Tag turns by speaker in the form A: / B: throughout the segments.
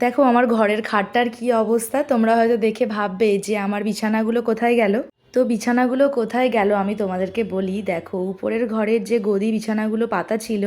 A: দেখো আমার ঘরের খাটটার কি অবস্থা। তোমরা হয়তো দেখে ভাববে যে আমার বিছানাগুলো কোথায় গেল। তো বিছানাগুলো কোথায় গেল আমি তোমাদেরকে বলি। দেখো উপরের ঘরের যে গদি বিছানাগুলো পাতা ছিল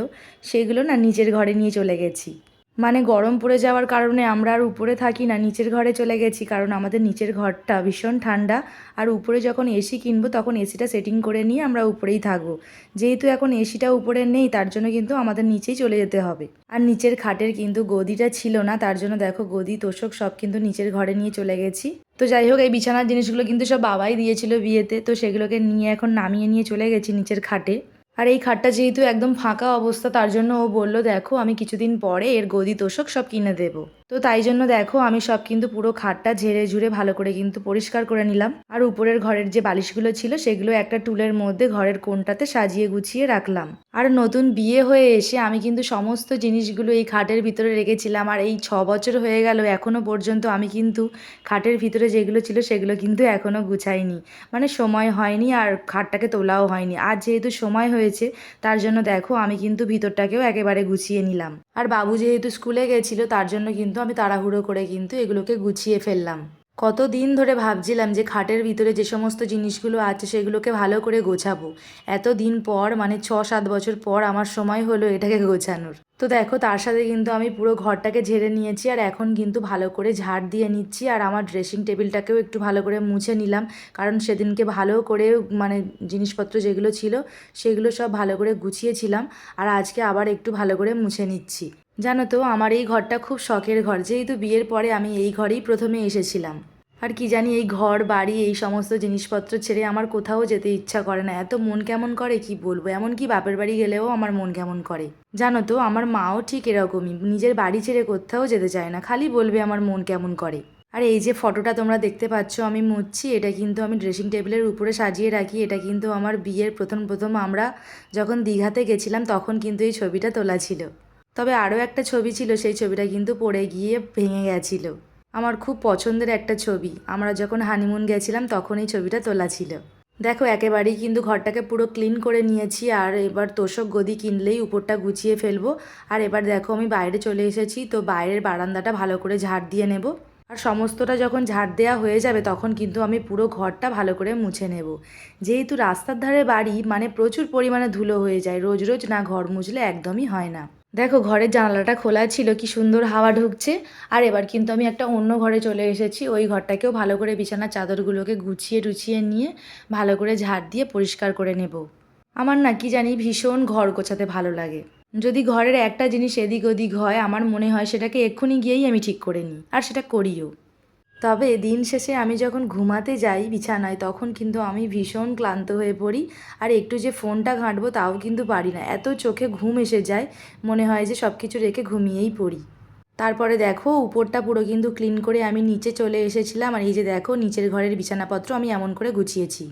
A: সেগুলো না নিচের ঘরে নিয়ে চলে গেছি। মানে গরম পড়ে যাওয়ার কারণে আমরা আর উপরে থাকি না, নিচের ঘরে চলে গেছি, কারণ আমাদের নিচের ঘরটা ভীষণ ঠান্ডা। আর উপরে যখন এসি কিনবো তখন এসিটা সেটিং করে নিয়ে আমরা উপরেই থাকবো। যেহেতু এখন এসিটা উপরে নেই তার জন্য কিন্তু আমাদের নিচেই চলে যেতে হবে। আর নিচের খাটের কিন্তু গদিটা ছিল না, তার জন্য দেখো গদি তোষক সব কিন্তু নিচের ঘরে নিয়ে চলে গেছি। তো যাই হোক, এই বিছানার জিনিসগুলো কিন্তু সব বাবাই দিয়েছিল বিয়েতে, তো সেগুলোকে নিয়ে এখন নামিয়ে নিয়ে চলে গেছি নিচের খাটে। আর এই খাটটা যেহেতু একদম ফাঁকা অবস্থা তার জন্য ও বলল দেখো আমি কিছুদিন পরে এর গদি তোষক সব কিনে দেবো। তো তাই জন্য দেখো আমি সব কিন্তু পুরো খাটটা ঝেড়ে ঝুড়ে ভালো করে কিন্তু পরিষ্কার করে নিলাম। আর উপরের ঘরের যে বালিশগুলো ছিল সেগুলো একটা টুলের মধ্যে ঘরের কোণটাতে সাজিয়ে গুছিয়ে রাখলাম। আর নতুন বিয়ে হয়ে এসে আমি কিন্তু সমস্ত জিনিসগুলো এই খাটের ভিতরে রেখেছিলাম। আর এই 6 বছর হয়ে গেল এখনো পর্যন্ত আমি কিন্তু খাটের ভিতরে যেগুলো ছিল সেগুলো কিন্তু এখনো গুছাইনি। মানে সময় হয়নি আর খাটটাকে তোলাও হয়নি। আজ যেহেতু সময় হয়েছে তার জন্য দেখো আমি কিন্তু ভিতরটাকেও একেবারে গুছিয়ে নিলাম। আর বাবু যেহেতু স্কুলে গেছিল তার জন্য কিন্তু আমি তাড়াহুড়ো করে কিন্তু এগুলোকে গুছিয়ে ফেললাম। কতদিন ধরে ভাবছিলাম যে খাটের ভিতরে যে সমস্ত জিনিসগুলো আছে সেগুলোকে ভালো করে গোছাবো। এত দিন পর মানে 6-7 বছর পর আমার সময় হলো এটাকে গোছানোর। তো দেখো তার সাথে কিন্তু আমি পুরো ঘরটাকে ঝেড়ে নিয়েছি আর এখন কিন্তু ভালো করে ঝাড় দিয়ে নিচ্ছি। আর আমার ড্রেসিং টেবিলটাকেও একটু ভালো করে মুছে নিলাম, কারণ সেদিনকে ভালো করে মানে জিনিসপত্র যেগুলো ছিল সেগুলো সব ভালো করে গুছিয়েছিলাম। আর আজকে আবার একটু ভালো করে মুছে নিচ্ছি। জানো তো আমার এই ঘরটা খুব শখের ঘর, যেহেতু বিয়ের পরে আমি এই ঘরেই প্রথমে এসেছিলাম। আর কি জানি এই ঘর বাড়ি এই সমস্ত জিনিসপত্র ছেড়ে আমার কোথাও যেতে ইচ্ছা করে না, এত মন কেমন করে কি বলবো। এমনকি বাপের বাড়ি গেলেও আমার মন কেমন করে। জানো তো আমার মাও ঠিক এরকমই, নিজের বাড়ি ছেড়ে কোথাও যেতে চায় না, খালি বলবে আমার মন কেমন করে। আর এই যে ফটোটা তোমরা দেখতে পাচ্ছ আমি মুছছি, এটা কিন্তু আমি ড্রেসিং টেবিলের উপরে সাজিয়ে রাখি। এটা কিন্তু আমার বিয়ের প্রথম প্রথম আমরা যখন দীঘাতে গেছিলাম তখন কিন্তু এই ছবিটা তোলা ছিল। তবে আরও একটা ছবি ছিল, সেই ছবিটা কিন্তু পড়ে গিয়ে ভেঙে গেছিলো। আমার খুব পছন্দের একটা ছবি, আমরা যখন হানিমুন গেছিলাম তখন এই ছবিটা তোলা ছিল। দেখো একেবারেই কিন্তু ঘরটাকে পুরো ক্লিন করে নিয়েছি। আর এবার তোষক গদি কিনলেই উপরটা গুছিয়ে ফেলবো। আর এবার দেখো আমি বাইরে চলে এসেছি, তো বাইরের বারান্দাটা ভালো করে ঝাড় দিয়ে নেব। আর সমস্তটা যখন ঝাড় দেওয়া হয়ে যাবে তখন কিন্তু আমি পুরো ঘরটা ভালো করে মুছে নেব। যেহেতু রাস্তার ধারে বাড়ি মানে প্রচুর পরিমাণে ধুলো হয়ে যায়, রোজ রোজ না ঘর মুছলে একদমই হয় না। দেখো ঘরের জানালাটা খোলা ছিল, কি সুন্দর হাওয়া ঢুকছে। আর এবার কিন্তু আমি একটা অন্য ঘরে চলে এসেছি, ওই ঘরটাকেও ভালো করে বিছানার চাদরগুলোকে গুছিয়ে টুছিয়ে নিয়ে ভালো করে ঝাড় দিয়ে পরিষ্কার করে নেব। আমার না কি জানি ভীষণ ঘর গোছাতে ভালো লাগে। যদি ঘরের একটা জিনিস এদিক ওদিক হয় আমার মনে হয় সেটাকে এক্ষুনি গিয়েই আমি ঠিক করে নিই, আর সেটা করিও। তবে দিন শেষে আমি যখন ঘুমাতে যাই বিছানায় তখন কিন্তু আমি ভীষণ ক্লান্ত হয়ে পড়ি। আর একটু যে ফোনটা ঘাঁটবো তাও কিন্তু পারি না, এত চোখে ঘুম এসে যায়, মনে হয় যে সব কিছু রেখে ঘুমিয়েই পড়ি। তারপরে দেখো উপরটা পুরো কিন্তু ক্লিন করে আমি নিচে চলে এসেছিলাম। আর এই যে দেখো নিচের ঘরের বিছানাপত্র আমি এমন করে গুছিয়েছি।